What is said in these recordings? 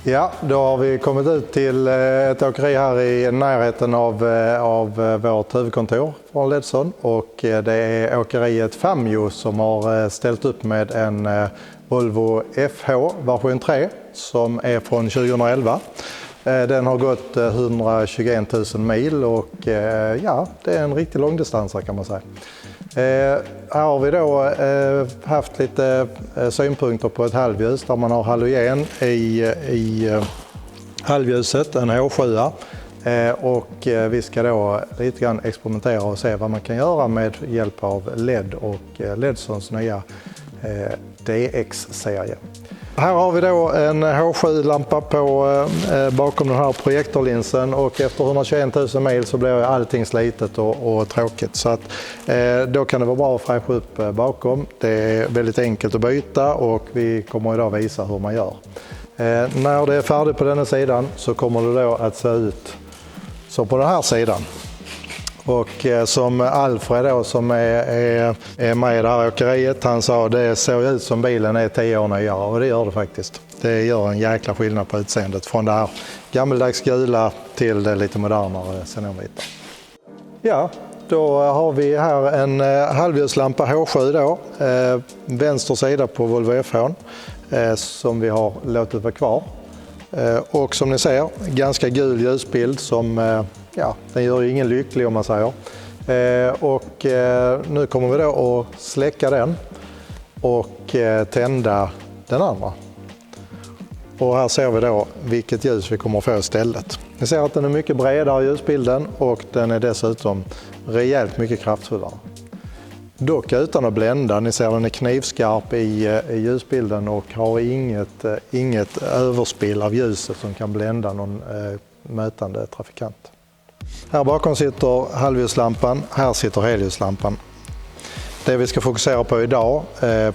Ja, då har vi kommit ut till ett åkeri här i närheten av vårt huvudkontor från Ledson, och det är åkeriet Famjo som har ställt upp med en Volvo FH version 3 som är från 2011. Den har gått 121 000 mil och ja, det är en riktig långdistansare kan man säga. Här har vi då haft lite synpunkter på ett halvljus där man har halogen i halvljuset, en H7, och vi ska då lite grann experimentera och se vad man kan göra med hjälp av LED och Ledsons nya DX-serie. Här har vi då en H7-lampa bakom den här projektorlinsen, och efter 121 000 mil så blir allting slitet och tråkigt. Så att, då kan det vara bra att fräscha upp bakom. Det är väldigt enkelt att byta och vi kommer idag visa hur man gör. När det är färdigt på denna sidan så kommer det då att se ut så på den här sidan. Och som Alfred då, som är med i det här åkeriet, han sa det ser ut som bilen är 10 år nyare, och det gör det faktiskt. Det gör en jäkla skillnad på utseendet från det här gammeldags gula till det lite modernare xenonvita. Ja, då har vi här en halvljuslampa H7 då, vänster sida på Volvo FH som vi har låtit vara kvar. Och som ni ser, ganska gul ljusbild som ja, den gör ju ingen lycklig om man säger. Och nu kommer vi då att släcka den och tända den andra. Och här ser vi då vilket ljus vi kommer att få istället. Ni ser att den är mycket bredare ljusbilden och den är dessutom rejält mycket kraftfullare. Dock utan att blända, ni ser den är knivskarp i ljusbilden och har inget överspill av ljuset som kan blända någon mötande trafikant. Här bakom sitter halvljuslampan, här sitter helljuslampan. Det vi ska fokusera på idag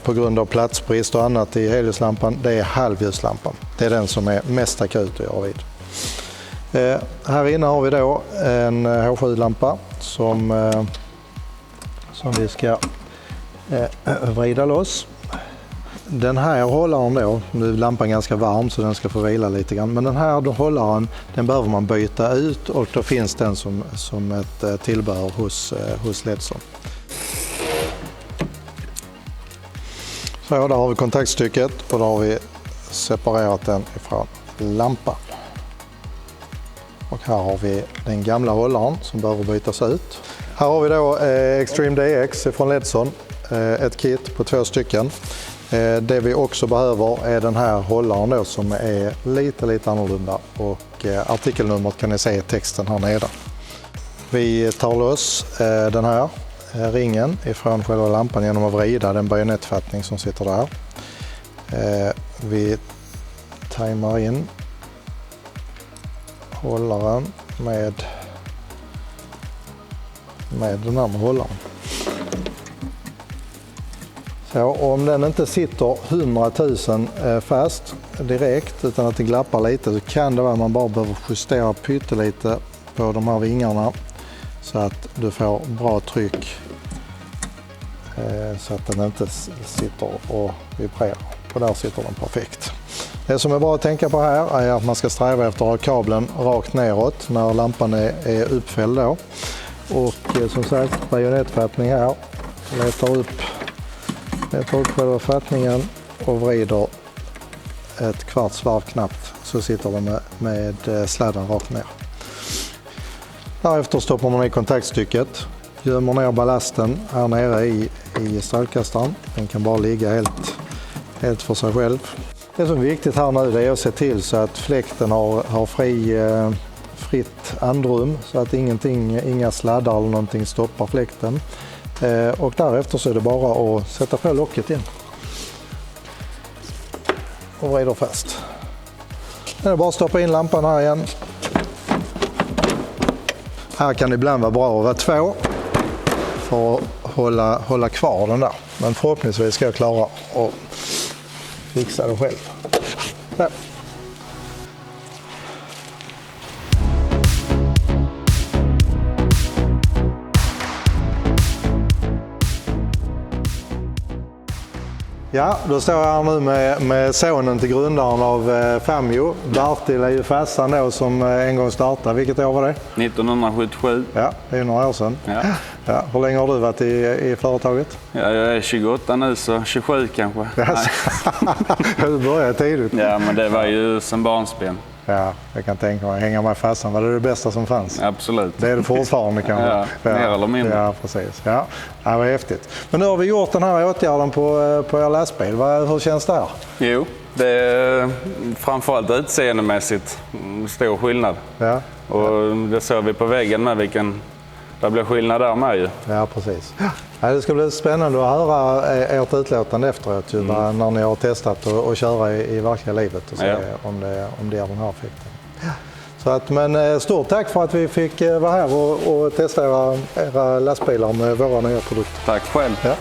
på grund av platsbrist och annat i helljuslampan, det är halvljuslampan. Det är den som är mest akut att göra vid. Här inne har vi då en H7-lampa som vi ska vrida loss. Den här hållaren då, nu är lampan ganska varm så den ska få vila lite grann, men den här då hållaren, den behöver man byta ut, och då finns den som ett tillbehör hos Ledson. Så där har vi kontaktstycket och då har vi separerat den ifrån lampan. Och här har vi den gamla hållaren som behöver bytas ut. Här har vi då Extreme DX från Ledson, ett kit på 2 stycken. Det vi också behöver är den här hållaren då, som är lite annorlunda, och artikelnumret kan ni se i texten här nere. Vi tar loss den här ringen ifrån själva lampan genom att vrida den bajonettfattning som sitter där. Vi tajmar in hållaren med den andra hållaren. Så om den inte sitter 100 000 fast direkt utan att det glappar lite, så kan det vara att man bara behöver justera pyttelite på de här vingarna så att du får bra tryck så att den inte sitter och vibrerar. Och där sitter den perfekt. Det som är bra att tänka på här är att man ska sträva efter att ha kabeln rakt neråt när lampan är uppfälld då. Och som sagt, bajonettfattning här. Letar upp själva fattningen och vrider ett kvarts varv knappt, så sitter den med sladden rakt ner. Därefter stoppar man i kontaktstycket, gömmer ner ballasten här nere i strålkastaren. Den kan bara ligga helt för sig själv. Det som är viktigt här nu är att se till så att fläkten har fritt andrum, så att inga sladdar eller någonting stoppar fläkten. Och därefter så är det bara att sätta på locket in och vrider fast. Det är bara att stoppa in lampan här igen. Här kan det ibland vara bra att vara 2 för att hålla kvar den där. Men förhoppningsvis ska jag klara att fixa det själv. Så. Ja, då står jag här nu med sonen till grundaren av Famjo. Bertil är ju farsan då som en gång startade. Vilket år var det? 1977. Ja, det är några år sedan. Ja. Ja, hur länge har du varit i företaget? Ja, jag är 28 nu, så 27 kanske. Yes. Du började tidigt. Ja, men det var ju som barnsben. Ja, jag kan tänka mig. Hänga med farsan, var det bästa som fanns? Absolut. Det är det fortfarande kanske? Ja, mer eller mindre. Ja, precis. Ja, det var häftigt. Men nu har vi gjort den här åtgärden på er lastbil. Hur känns det här? Jo, det är framförallt utseendemässigt stor skillnad. Ja. Och det såg vi på väggen med det blir skillnad där med ju. Ja, precis. Ja, det ska bli spännande att höra ert utlåtande efteråt när ni har testat och köra i verkliga livet och se om det är den här effekten. Så att, men stort tack för att vi fick vara här och testa era lastbilar med våra nya produkter. Tack själv. Ja.